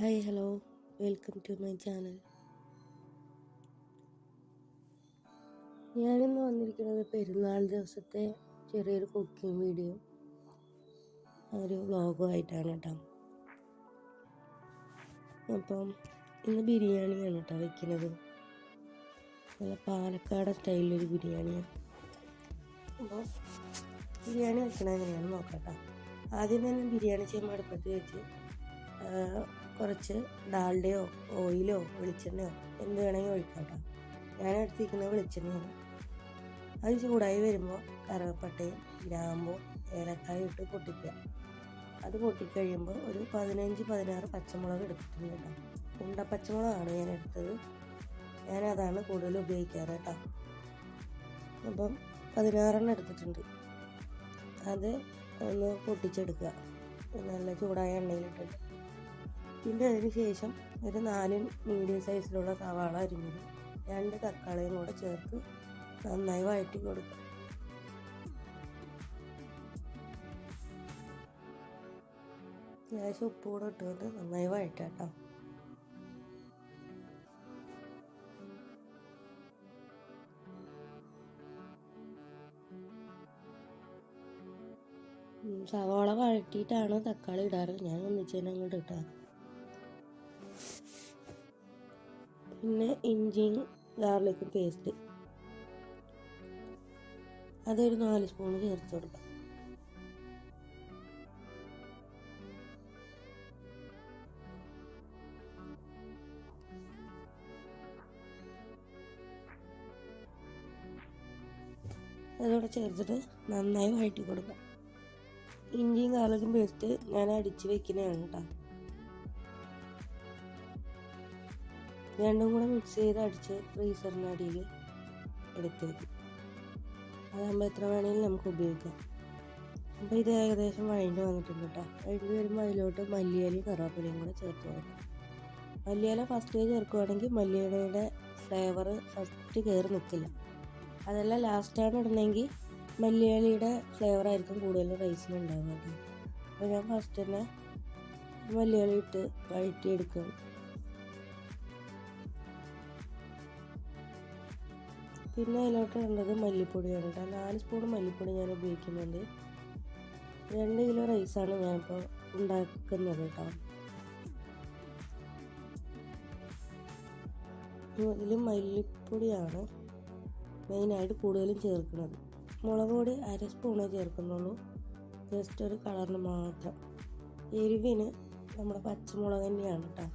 Hi hello, welcome to my channel. ഞാനിന്ന് വന്നിരിക്കുന്നത് പെരുന്നാൾ ദിവസത്തെ ചെറിയൊരു കുക്കിംഗ് വീഡിയോ ഒരു വ്ളോഗുമായിട്ടാണ് കേട്ടോ. അപ്പം ഇന്ന് ബിരിയാണിയാണ് കേട്ടോ വയ്ക്കുന്നത്. നല്ല പാലക്കാട് സ്റ്റൈലിലൊരു ബിരിയാണിയാണ്. അപ്പോൾ ബിരിയാണി വയ്ക്കണത് എങ്ങനെയാണെന്ന് നോക്കാം കേട്ടോ. ആദ്യം തന്നെ ബിരിയാണി ചെയ്യുമ്പോൾ അടുപ്പത്ത് വെച്ച് കുറച്ച് ഡാൽഡയോ ഓയിലോ വെളിച്ചെണ്ണയോ എന്ത് വേണമെങ്കിൽ ഒഴിക്കാം കേട്ടോ. ഞാൻ എടുത്തിരിക്കുന്നത് വെളിച്ചെണ്ണയാണ്. അത് ചൂടായി വരുമ്പോൾ കറുവപ്പട്ടയും ഗ്രാമ്പും ഏലക്കായും ഇട്ട് പൊട്ടിക്കുക. അത് പൊട്ടിക്കഴിയുമ്പോൾ ഒരു 15-16 പച്ചമുളക് എടുത്തിട്ടുണ്ട് കേട്ടോ. ഉണ്ട പച്ചമുളകാണ് ഞാൻ എടുത്തത്. ഞാനതാണ് കൂടുതൽ ഉപയോഗിക്കാറ് കേട്ടോ. അപ്പം 16 എടുത്തിട്ടുണ്ട്. അത് ഒന്ന് പൊട്ടിച്ചെടുക്കുക നല്ല ചൂടായ എണ്ണയിലിട്ടിട്ട്. പിന്നെ അതിന് ശേഷം ഒരു 4 മീഡിയം സൈസിലുള്ള സവാള അരിഞ്ഞത് 2 തക്കാളിയും കൂടെ ചേർത്ത് നന്നായി വഴറ്റി കൊടുക്കുക. ലേശം ഉപ്പ് കൂടെ ഇട്ടുകൊണ്ട് നന്നായി വഴറ്റാം കേട്ടോ. സവാള വഴറ്റിയിട്ടാണ് തക്കാളി ഇടാറ്. ഞാൻ ഒന്നിച്ച് തന്നെ അങ്ങോട്ട് ഇട്ടാൽ. പിന്നെ ഇഞ്ചിയും ഗാർലിക്കും പേസ്റ്റ് അതൊരു 4 സ്പൂൺ ചേർത്ത് കൊടുക്കാം. അതോടെ ചേർത്തിട്ട് നന്നായി വഴറ്റി കൊടുക്കാം. ഇഞ്ചിയും ഗാർലിക്കും പേസ്റ്റ് ഞാൻ അടിച്ച് വെക്കുന്നതാണ് കേട്ടോ. രണ്ടും കൂടെ മിക്സ് ചെയ്ത് അടിച്ച് ഫ്രീസറിന് അടിയിൽ എടുത്ത് വയ്ക്കും. അതാകുമ്പോൾ എത്ര വേണമെങ്കിലും നമുക്ക് ഉപയോഗിക്കാം. അപ്പോൾ ഇത് ഏകദേശം വഴണ്ട് വന്നിട്ടുണ്ട് കേട്ടോ. വഴണ്ട് വരുമ്പോൾ അതിലോട്ട് മല്ലിയിലയും കറിവേപ്പിലയും കൂടെ ചേർത്ത് കൊടുക്കാം. മല്ലിയില ഫസ്റ്റ് ചേർക്കുകയാണെങ്കിൽ മല്ലിയിലയുടെ ഫ്ലേവർ ഫസ്റ്റ് കയറി നിൽക്കില്ല. അതെല്ലാം ലാസ്റ്റാണ് ഇടണമെങ്കിൽ മല്ലിയിലയുടെ ഫ്ലേവറായിരിക്കും കൂടുതൽ റൈസിന് ഉണ്ടാവുക കേട്ടോ. അപ്പോൾ ഞാൻ ഫസ്റ്റ് തന്നെ മല്ലിയില ഇട്ട് വഴറ്റിയെടുക്കും. പിന്നെ അതിലോട്ട് ഇടേണ്ടത് മല്ലിപ്പൊടിയാണ് കേട്ടോ. 4 സ്പൂൺ മല്ലിപ്പൊടി ഞാൻ ഉപയോഗിക്കുന്നുണ്ട്. 2 കിലോ റൈസാണ് ഞാനിപ്പോൾ ഉണ്ടാക്കുന്നത് കേട്ടോ. ഇതിൽ മല്ലിപ്പൊടിയാണ് മെയിനായിട്ട് കൂടുതലും ചേർക്കുന്നത്. മുളക് പൊടി 1/2 സ്പൂണേ ചേർക്കുന്നുള്ളൂ, ജസ്റ്റ് ഒരു കളറിന് മാത്രം. എരിവിന് നമ്മുടെ പച്ചമുളക് തന്നെയാണ് കേട്ടോ.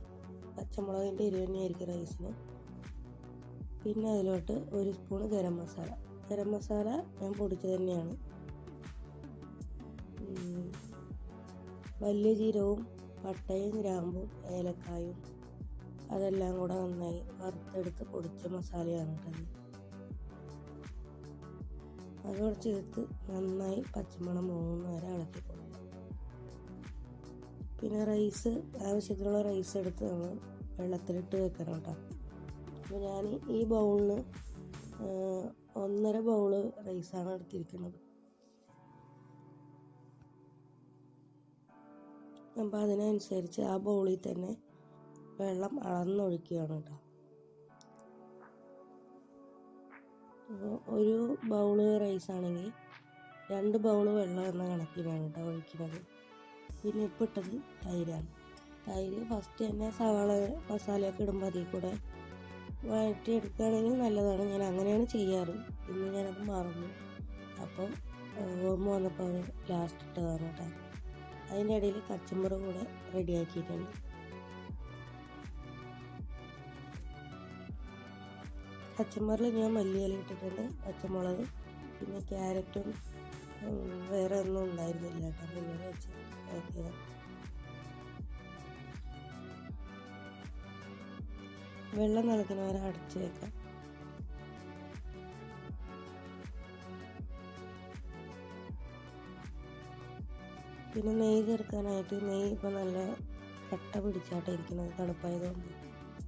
പച്ചമുളകിൻ്റെ എരിവ് തന്നെയായിരിക്കും റൈസിന്. പിന്നെ അതിലോട്ട് 1 സ്പൂൺ ഗരം മസാല ഞാൻ പൊടിച്ചത് തന്നെയാണ്. വലിയ ജീരകവും പട്ടയും ഗ്രാമ്പും ഏലക്കായും അതെല്ലാം കൂടെ നന്നായി വറുത്തെടുത്ത് പൊടിച്ച മസാലയാണ് കേട്ടത്. അതോടെ ചേർത്ത് നന്നായി പച്ചമണം പോകുന്ന വരെ ഇളക്കി കൊടുക്കും. പിന്നെ റൈസ് ആവശ്യത്തിനുള്ള റൈസ് എടുത്ത് നമ്മൾ വെള്ളത്തിലിട്ട് വെക്കണം കേട്ടോ. അപ്പോൾ ഞാൻ ഈ ബൗളിന് 1.5 ബൗള് റൈസാണ് എടുത്തിരിക്കുന്നത്. അപ്പോൾ അതിനനുസരിച്ച് ആ ബൗളിൽ തന്നെ വെള്ളം അളന്നൊഴിക്കുകയാണ് കേട്ടോ. അപ്പോൾ ഒരു ബൗള് റൈസാണെങ്കിൽ 2 ബൗള് വെള്ളം എന്ന കണക്കിനാണ് കേട്ടോ ഒഴിക്കുന്നത്. പിന്നെ ഇപ്പോൾ ഇട്ടത് തൈരാണ്. തൈര് ഫസ്റ്റ് തന്നെ സവാള മസാലയൊക്കെ ഇടുമ്പോൾ അതിൽ കൂടെ വഴറ്റി എടുക്കുകയാണെങ്കിൽ നല്ലതാണ്. ഞാൻ അങ്ങനെയാണ് ചെയ്യാറ്. ഇന്ന് ഞാനത് മറന്നു. അപ്പം ഓർമ്മ വന്നപ്പോൾ അത് ലാസ്റ്റ് ഇട്ടതാണ് കേട്ടോ. അതിൻ്റെ ഇടയിൽ കച്ചമ്പറും കൂടെ റെഡിയാക്കിയിട്ടുണ്ട്. കച്ചമ്പറിൽ ഞാൻ മല്ലിയില ഇട്ടിട്ടുണ്ട്, പച്ചമുളക്, പിന്നെ ക്യാരറ്റും വേറെ ഒന്നും ഉണ്ടായിരുന്നില്ല കേട്ടോ. മുന്നേ വെച്ച് നോക്കിയത്. വെള്ളം തിളയ്ക്കുന്നവരെ അടച്ച് വെക്കാം. പിന്നെ നെയ്യ് ചേർക്കാനായിട്ട് നെയ്യ് ഇപ്പോൾ നല്ല കട്ട പിടിച്ചാട്ടം ഇരിക്കുന്നത്, തണുപ്പായതുകൊണ്ട്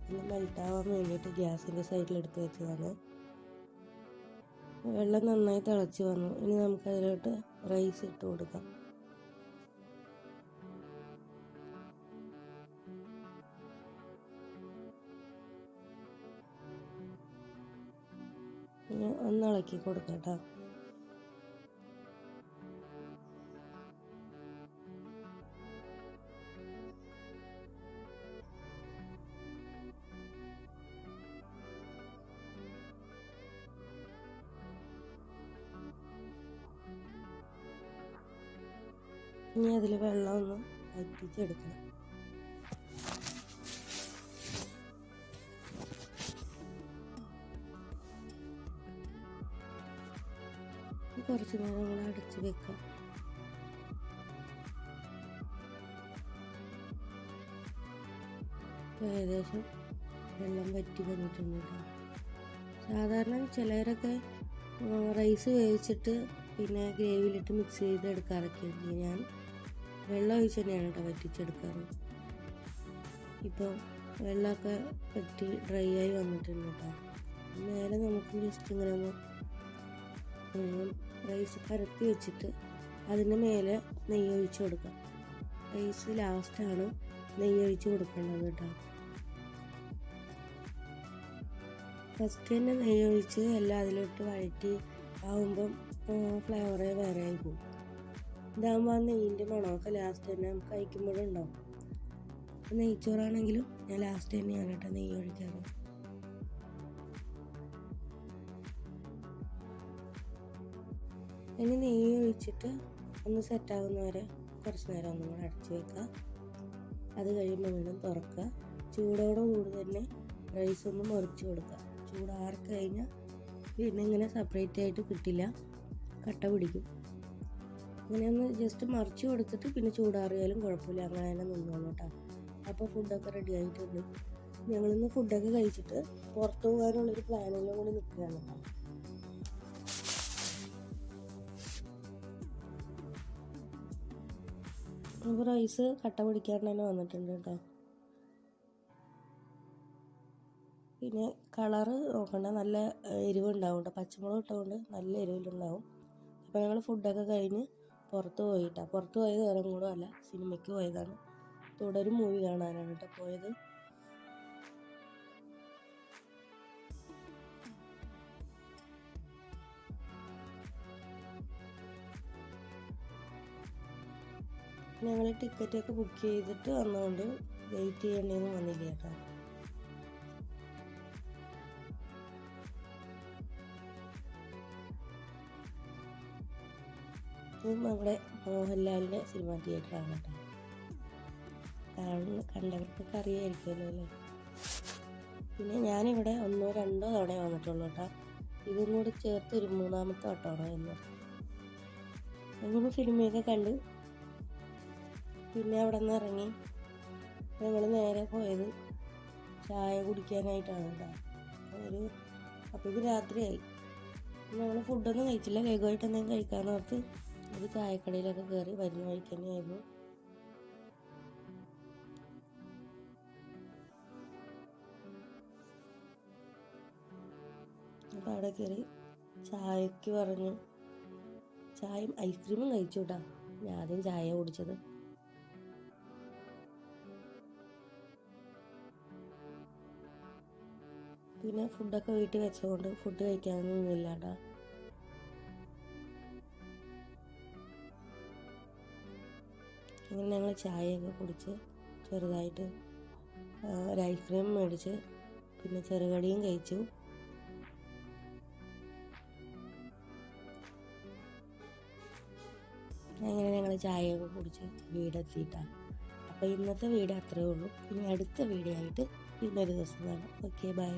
ഒന്ന് മെൽറ്റാവാൻ വേണ്ടിയിട്ട് ഗ്യാസിൻ്റെ സൈഡിലെടുത്ത് വെച്ചതാണ്. വെള്ളം നന്നായി തിളച്ച് വന്നു. ഇനി നമുക്കതിലോട്ട് റൈസ് ഇട്ട് കൊടുക്കാം. ഒന്ന് ഇളക്കി കൊടുക്കാം കേട്ടോ. ഇനി അതിൽ വെള്ളം ഒന്ന് വറ്റിച്ചെടുക്കണം. കുറച്ച് നേരം നമ്മൾ അടച്ച് വെക്കാം. ഏകദേശം വെള്ളം വറ്റി വന്നിട്ടുണ്ട് കേട്ടോ. സാധാരണ ചിലരൊക്കെ റൈസ് വേവിച്ചിട്ട് പിന്നെ ഗ്രേവിയിലിട്ട് മിക്സ് ചെയ്ത് എടുക്കാറൊക്കെ ഉണ്ട്. ഞാൻ വെള്ളം ഒഴിച്ച് തന്നെയാണ് കേട്ടോ വറ്റിച്ചെടുക്കാറ്. ഇപ്പോൾ വെള്ളമൊക്കെ വറ്റി ഡ്രൈ ആയി വന്നിട്ടുണ്ട് കേട്ടോ. മേലെ നമുക്ക് ജസ്റ്റ് ഇങ്ങനെ ഒന്ന് റൈസ് പരത്തി വെച്ചിട്ട് അതിന് മേലെ നെയ്യ് ഒഴിച്ച് കൊടുക്കാം. റൈസ് ലാസ്റ്റാണ് നെയ്യ് ഒഴിച്ച് കൊടുക്കേണ്ടത് കേട്ടോ. ഫസ്റ്റ് തന്നെ നെയ്യ് ഒഴിച്ച് എല്ലാം അതിലോട്ട് വഴറ്റി ആകുമ്പം ഫ്ലേവറേ വേറെ ആയി പോകും. ഇതാകുമ്പോൾ ആ നെയ്യിൻ്റെ മണമൊക്കെ ലാസ്റ്റ് തന്നെ നമുക്ക് കഴിക്കുമ്പോഴും ഉണ്ടാവും. നെയ്ച്ചോറാണെങ്കിലും ഞാൻ ലാസ്റ്റ് തന്നെയാണ് കേട്ടോ നെയ്യ് ഒഴിക്കാറ്. ഇനി നെയ്യ് ഒഴിച്ചിട്ട് ഒന്ന് സെറ്റാകുന്ന വരെ കുറച്ച് നേരം ഒന്നും കൂടെ അടച്ച് വെക്കുക. അത് കഴിയുമ്പോൾ വീണ്ടും തുറക്കുക. ചൂടോടുകൂടി തന്നെ റൈസ് ഒന്ന് മുറിച്ച് കൊടുക്കുക. ചൂടാറി കഴിഞ്ഞാൽ പിന്നെ ഇങ്ങനെ സെപ്പറേറ്റ് ആയിട്ട് കിട്ടില്ല, കട്ട പിടിക്കും. ഇങ്ങനെ ഒന്ന് ജസ്റ്റ് മറിച്ച് കൊടുത്തിട്ട് പിന്നെ ചൂടാറിയാലും കുഴപ്പമില്ല, അങ്ങനെ തന്നെ നിന്നോളൂ കേട്ടോ. അപ്പോൾ ഫുഡൊക്കെ റെഡി ആയിട്ടുണ്ട്. ഞങ്ങളിന്ന് ഫുഡൊക്കെ കഴിച്ചിട്ട് പുറത്ത് പോകാനുള്ളൊരു പ്ലാനിലും കൂടി നിൽക്കുകയാണ് കേട്ടോ. അപ്പോൾ റൈസ് കട്ട പിടിക്കാണ്ട് തന്നെ വന്നിട്ടുണ്ട് കേട്ടോ. പിന്നെ കളറ് നോക്കണ്ട, നല്ല എരിവുണ്ടാവും കേട്ടോ. പച്ചമുളക് ഇട്ടുകൊണ്ട് നല്ല എരിവിലുണ്ടാവും. അപ്പോൾ ഞങ്ങൾ ഫുഡൊക്കെ കഴിഞ്ഞ് പുറത്ത് പോയിട്ടാണ്. പുറത്ത് പോയത് വേറെ കൂടെ അല്ല, സിനിമയ്ക്ക് പോയതാണ്. തുടരും മൂവി കാണാനാണ് കേട്ടോ പോയത്. ഞങ്ങൾ ടിക്കറ്റൊക്കെ ബുക്ക് ചെയ്തിട്ട് വന്നതുകൊണ്ട് വെയിറ്റ് ചെയ്യേണ്ടതൊന്നും വന്നില്ല കേട്ടോ. നമ്മുടെ മോഹൻലാലിൻ്റെ സിനിമ തിയേറ്ററാണ് കേട്ടോ. കണ്ടവർക്കൊക്കെ അറിയായിരിക്കുമല്ലോ അല്ലേ. പിന്നെ ഞാനിവിടെ 1-2 തവണ വന്നിട്ടുള്ളൂ കേട്ടോ. ഇതും കൂടി ചേർത്ത് ഒരു 3-ാമത്തെ വട്ടമാണ് എന്ന്. അങ്ങനെ സിനിമയൊക്കെ കണ്ട് പിന്നെ അവിടെ നിന്ന് ഇറങ്ങി ഞങ്ങൾ നേരെ പോയത് ചായ കുടിക്കാനായിട്ടാണ് കേട്ടോ. അപ്പോഴേക്കും രാത്രിയായി. ഞങ്ങൾ ഫുഡൊന്നും കഴിച്ചില്ല, വേഗമായിട്ട് എന്തെങ്കിലും കഴിക്കാമെന്ന് ഓർത്ത് ഒരു ചായക്കടയിലൊക്കെ കയറി വരുന്ന വഴിക്ക് തന്നെയായിരുന്നു. അപ്പോൾ അവിടെ കയറി ചായക്ക് പറഞ്ഞു, ചായയും ഐസ്ക്രീമും കഴിച്ചു കേട്ടോ. ഞാൻ ആദ്യം ചായ കുടിച്ചത്. പിന്നെ ഫുഡൊക്കെ വീട്ടിൽ വെച്ചതുകൊണ്ട് ഫുഡ് കഴിക്കാനൊന്നും ഇല്ല കേട്ടോ. അങ്ങനെ ഞങ്ങൾ ചായയൊക്കെ കുടിച്ച് ചെറുതായിട്ട് ഒരു ഐസ്ക്രീം മേടിച്ച് പിന്നെ ചെറുകടിയും കഴിച്ചു. അങ്ങനെ ഞങ്ങൾ ചായയൊക്കെ കുടിച്ച് വീടെത്തിയിട്ടാണ്. അപ്പോൾ ഇന്നത്തെ വീഡിയോ അത്രയേ ഉള്ളൂ. ഇനി അടുത്ത വീഡിയോ ആയിട്ട് പിന്നൊരു ദിവസം കാണാം. Okay, by.